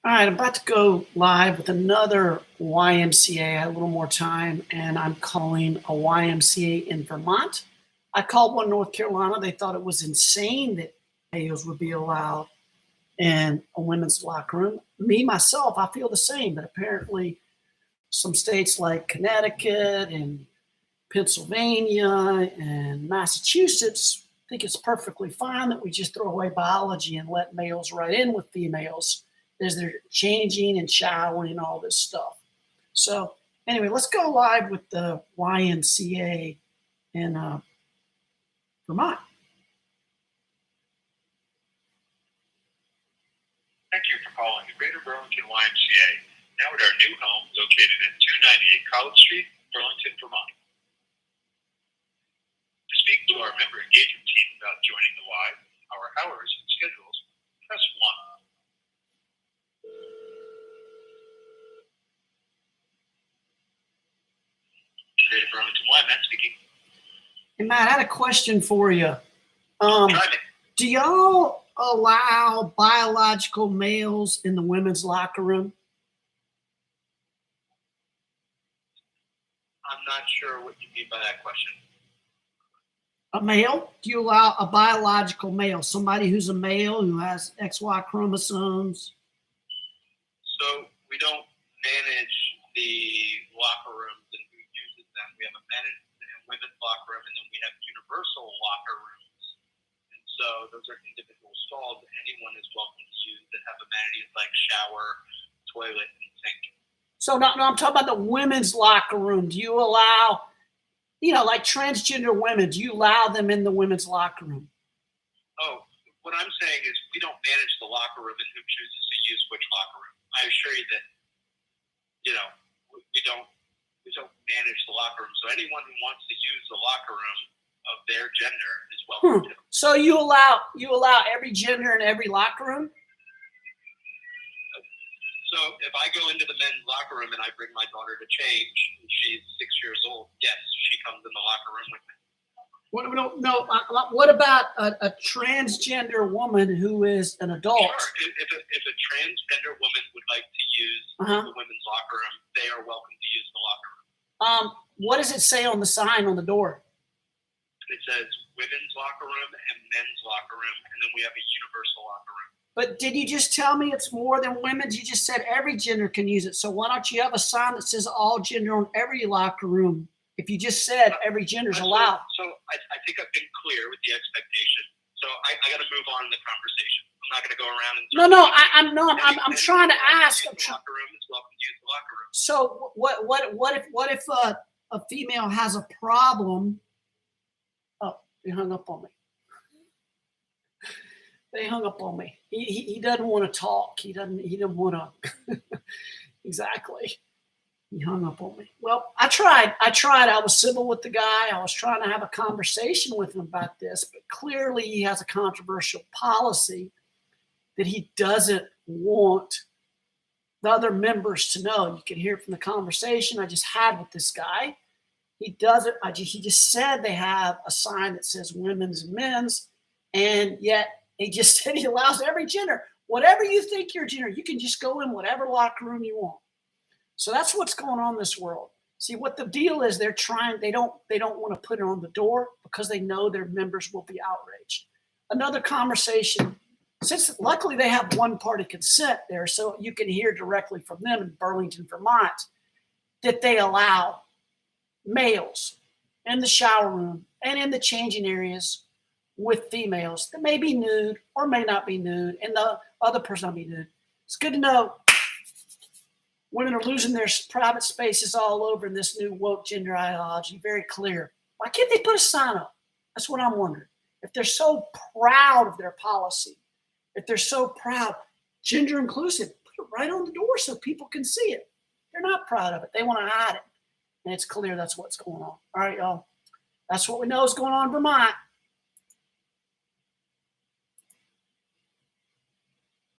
All right, I'm about to go live with another YMCA. I had a little more time, and I'm calling a YMCA in Vermont. I called one in North Carolina. They thought it was insane that males would be allowed in a women's locker room. Me, myself, I feel the same, but apparently some states like Connecticut and Pennsylvania and Massachusetts think it's perfectly fine that we just throw away biology and let males right in with females as they're changing and showering and all this stuff. So anyway, let's go live with the YMCA in Vermont. Thank you for calling the Greater Burlington YMCA, now at our new home located at 298 College Street, Burlington, Vermont. To speak to our member engagement team about joining the Y, our hours and schedules, press 1. Greater Burlington Y, Matt speaking. Hey Matt, I had a question for you. Try me. Do y'all allow biological males in the women's locker room? I'm not sure what you mean by that question. A male? Do you allow a biological male, somebody who's a male who has XY chromosomes? So we don't manage the locker rooms and who uses them. We have a managed women's locker room, and then we have universal locker rooms. And so those are individual stalls that anyone is welcome to use that have amenities like shower, toilet, and sink. So no, I'm talking about the women's locker room. Do you allow, like transgender women, do you allow them in the women's locker room? Oh, what I'm saying is we don't manage the locker room and who chooses to use which locker room. I assure you that, we don't manage the locker room. So anyone who wants to use the locker room of their gender is welcome to. So you allow every gender in every locker room? So if I go into the men's locker room and I bring my daughter to change, and she's 6 years old, yes, she comes in the locker room with me. What about a transgender woman who is an adult? Sure. If a transgender woman would like to use the women's locker room, they are welcome to use the locker room. What does it say on the sign on the door? It says women's locker room and men's locker room, and then we have a universal locker room. But did you just tell me it's more than women's? You just said every gender can use it. So why don't you have a sign that says all gender on every locker room? If you just said every gender is allowed. So I think I've been clear with the expectation. So I got to move on in the conversation. I'm not going to go around and. I'm trying to ask. The locker room is welcome to use the locker room. So what if a female has a problem? Oh, they hung up on me. They hung up on me. He doesn't want to talk. He didn't want to. Exactly. He hung up on me. Well, I tried. I was civil with the guy. I was trying to have a conversation with him about this, but clearly he has a controversial policy that he doesn't want the other members to know. You can hear from the conversation I just had with this guy. He doesn't. He just said they have a sign that says women's and men's, and yet he just said he allows every gender. Whatever you think your gender, you can just go in whatever locker room you want. So that's what's going on in this world. See, what the deal is, they don't want to put it on the door because they know their members will be outraged. Another conversation, since luckily they have one-party consent there, so you can hear directly from them in Burlington, Vermont, that they allow males in the shower room and in the changing areas with females that may be nude or may not be nude, and the other person not be nude. It's good to know women are losing their private spaces all over in this new woke gender ideology. Very clear. Why can't they put a sign up? That's what I'm wondering. If they're so proud of their policy, if they're so proud, gender inclusive, put it right on the door so people can see it. They're not proud of it. They want to hide it. And it's clear that's what's going on. All right, y'all. That's what we know is going on in Vermont.